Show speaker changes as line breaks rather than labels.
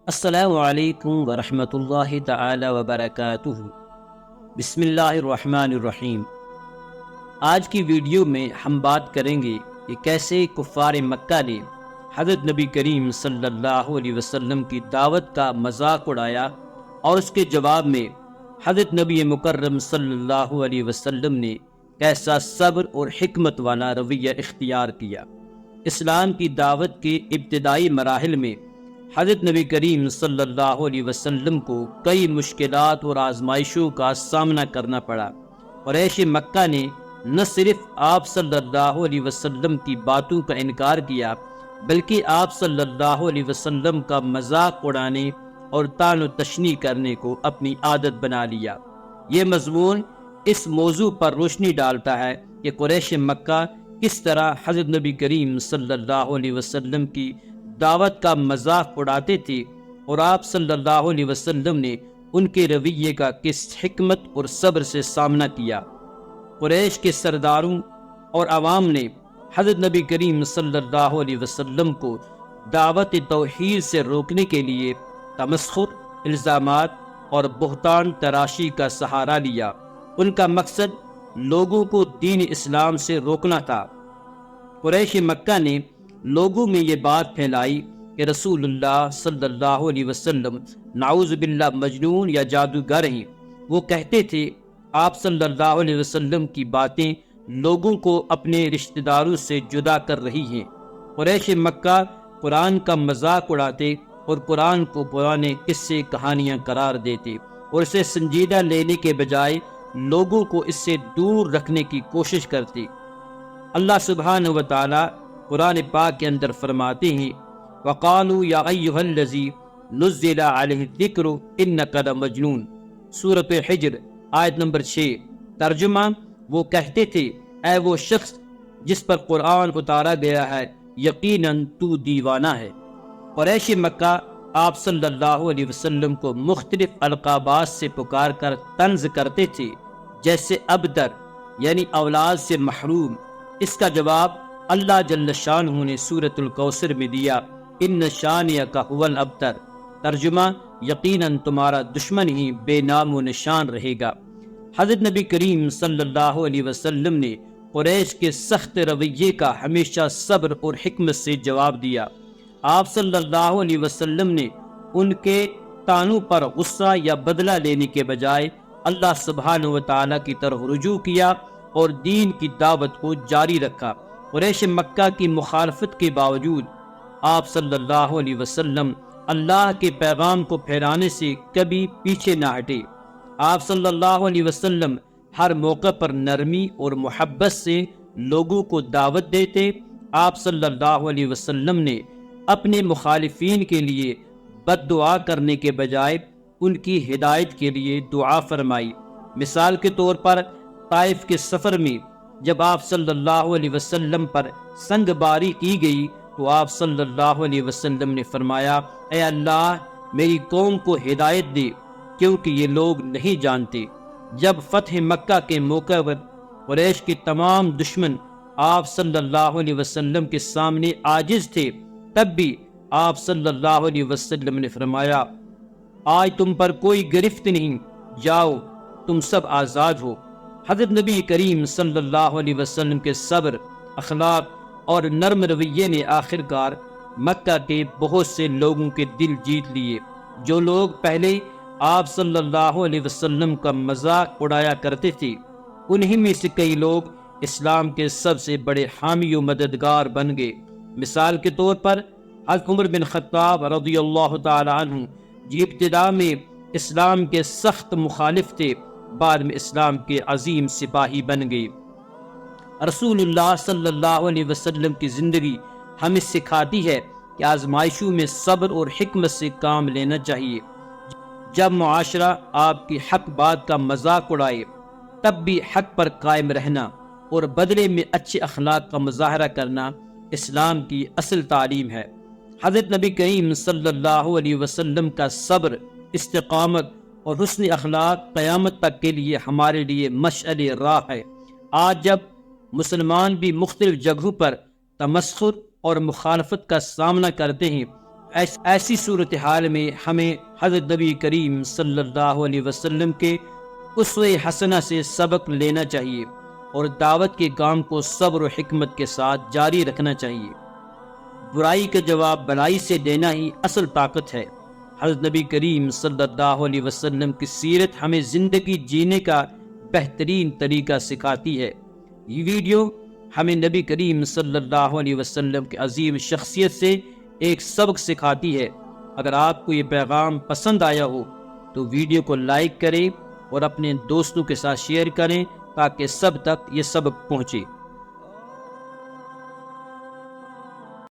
السلام علیکم ورحمۃ اللہ تعالی وبرکاتہ۔ بسم اللہ الرحمن الرحیم۔ آج کی ویڈیو میں ہم بات کریں گے کہ کیسے کفار مکہ نے حضرت نبی کریم صلی اللہ علیہ وسلم کی دعوت کا مذاق اڑایا اور اس کے جواب میں حضرت نبی مکرم صلی اللہ علیہ وسلم نے کیسا صبر اور حکمت والا رویہ اختیار کیا۔ اسلام کی دعوت کے ابتدائی مراحل میں حضرت نبی کریم صلی اللہ علیہ وسلم کو کئی مشکلات اور آزمائشوں کا سامنا کرنا پڑا۔ قریش مکہ نے نہ صرف آپ صلی اللہ علیہ وسلم کی باتوں کا انکار کیا بلکہ آپ صلی اللہ علیہ وسلم کا مذاق اڑانے اور طعن و تشنیع کرنے کو اپنی عادت بنا لیا۔ یہ مضمون اس موضوع پر روشنی ڈالتا ہے کہ قریش مکہ کس طرح حضرت نبی کریم صلی اللہ علیہ وسلم کی دعوت کا مذاق اڑاتے تھے اور آپ صلی اللہ علیہ وسلم نے ان کے رویے کا کس حکمت اور صبر سے سامنا کیا۔ قریش کے سرداروں اور عوام نے حضرت نبی کریم صلی اللہ علیہ وسلم کو دعوت توحید سے روکنے کے لیے تمسخر، الزامات اور بہتان تراشی کا سہارا لیا۔ ان کا مقصد لوگوں کو دین اسلام سے روکنا تھا۔ قریش مکہ نے لوگوں میں یہ بات پھیلائی کہ رسول اللہ صلی اللہ علیہ وسلم نعوذ باللہ مجنون یا جادوگر ہیں۔ وہ کہتے تھے آپ صلی اللہ علیہ وسلم کی باتیں لوگوں کو اپنے رشتہ داروں سے جدا کر رہی ہیں۔ قریش مکہ قرآن کا مذاق اڑاتے اور قرآن کو پرانے قصے کہانیاں قرار دیتے اور اسے سنجیدہ لینے کے بجائے لوگوں کو اس سے دور رکھنے کی کوشش کرتے۔ اللہ سبحانہ و تعالی قرآن پاک کے اندر فرماتے ہیں وَقَالُوا يَا أَيُّهَا الَّذِي نُزِّلَ عَلَيْهِ الذِّكْرُ إِنَّكَ لَمَجْنُونَ۔ سورۃ حجر آیت نمبر 6۔ ترجمہ، وہ کہتے تھے اے وہ شخص جس پر قرآن اتارا گیا ہے، یقیناً تو دیوانہ ہے۔ قریش مکہ آپ صلی اللہ علیہ وسلم کو مختلف القابات سے پکار کر طنز کرتے تھے، جیسے ابتر یعنی اولاد سے محروم۔ اس کا جواب اللہ جل شانہ نے سورۃ الکوثر میں دیا ان شانئک ھو الابتر۔ ترجمہ، یقیناً تمہارا دشمن ہی بے نام و نشان رہے گا۔ حضرت نبی کریم صلی اللہ علیہ وسلم نے قریش کے سخت رویے کا ہمیشہ صبر اور حکمت سے جواب دیا۔ آپ صلی اللہ علیہ وسلم نے ان کے طعنوں پر غصہ یا بدلہ لینے کے بجائے اللہ سبحانہ و تعالیٰ کی طرف رجوع کیا اور دین کی دعوت کو جاری رکھا۔ قریش مکہ کی مخالفت کے باوجود آپ صلی اللہ علیہ وسلم اللہ کے پیغام کو پھیلانے سے کبھی پیچھے نہ ہٹے۔ آپ صلی اللہ علیہ وسلم ہر موقع پر نرمی اور محبت سے لوگوں کو دعوت دیتے۔ آپ صلی اللہ علیہ وسلم نے اپنے مخالفین کے لیے بد دعا کرنے کے بجائے ان کی ہدایت کے لیے دعا فرمائی۔ مثال کے طور پر طائف کے سفر میں جب آپ صلی اللہ علیہ وسلم پر سنگ باری کی گئی تو آپ صلی اللہ علیہ وسلم نے فرمایا اے اللہ میری قوم کو ہدایت دے کیونکہ یہ لوگ نہیں جانتے۔ جب فتح مکہ کے موقع پر قریش کے تمام دشمن آپ صلی اللہ علیہ وسلم کے سامنے عاجز تھے، تب بھی آپ صلی اللہ علیہ وسلم نے فرمایا آج تم پر کوئی گرفت نہیں، جاؤ تم سب آزاد ہو۔ حضرت نبی کریم صلی اللہ علیہ وسلم کے صبر، اخلاق اور نرم رویے نے آخر کار مکہ کے بہت سے لوگوں کے دل جیت لیے۔ جو لوگ پہلے آپ صلی اللہ علیہ وسلم کا مذاق اڑایا کرتے تھے، انہی میں سے کئی لوگ اسلام کے سب سے بڑے حامی و مددگار بن گئے۔ مثال کے طور پر حضرت عمر بن خطاب رضی اللہ تعالی عنہ جو ابتدا میں اسلام کے سخت مخالف تھے، بعد میں اسلام کے عظیم سپاہی بن گئے۔ رسول اللہ صلی اللہ علیہ وسلم کی زندگی ہمیں سکھاتی ہے کہ آزمائشوں میں صبر اور حکمت سے کام لینا چاہیے۔ جب معاشرہ آپ کی حق بات کا مذاق اڑائے تب بھی حق پر قائم رہنا اور بدلے میں اچھے اخلاق کا مظاہرہ کرنا اسلام کی اصل تعلیم ہے۔ حضرت نبی کریم صلی اللہ علیہ وسلم کا صبر، استقامت اور حسن اخلاق قیامت تک کے لیے ہمارے لیے مشعل راہ ہے۔ آج جب مسلمان بھی مختلف جگہوں پر تمسخر اور مخالفت کا سامنا کرتے ہیں، ایسی صورتحال میں ہمیں حضرت نبی کریم صلی اللہ علیہ وسلم کے اسوہ حسنہ سے سبق لینا چاہیے اور دعوت کے کام کو صبر و حکمت کے ساتھ جاری رکھنا چاہیے۔ برائی کا جواب بھلائی سے دینا ہی اصل طاقت ہے۔ حضرت نبی کریم صلی اللہ علیہ وسلم کی سیرت ہمیں زندگی جینے کا بہترین طریقہ سکھاتی ہے۔ یہ ویڈیو ہمیں نبی کریم صلی اللہ علیہ وسلم کی عظیم شخصیت سے ایک سبق سکھاتی ہے۔ اگر آپ کو یہ پیغام پسند آیا ہو تو ویڈیو کو لائک کریں اور اپنے دوستوں کے ساتھ شیئر کریں تاکہ سب تک یہ سبق پہنچے۔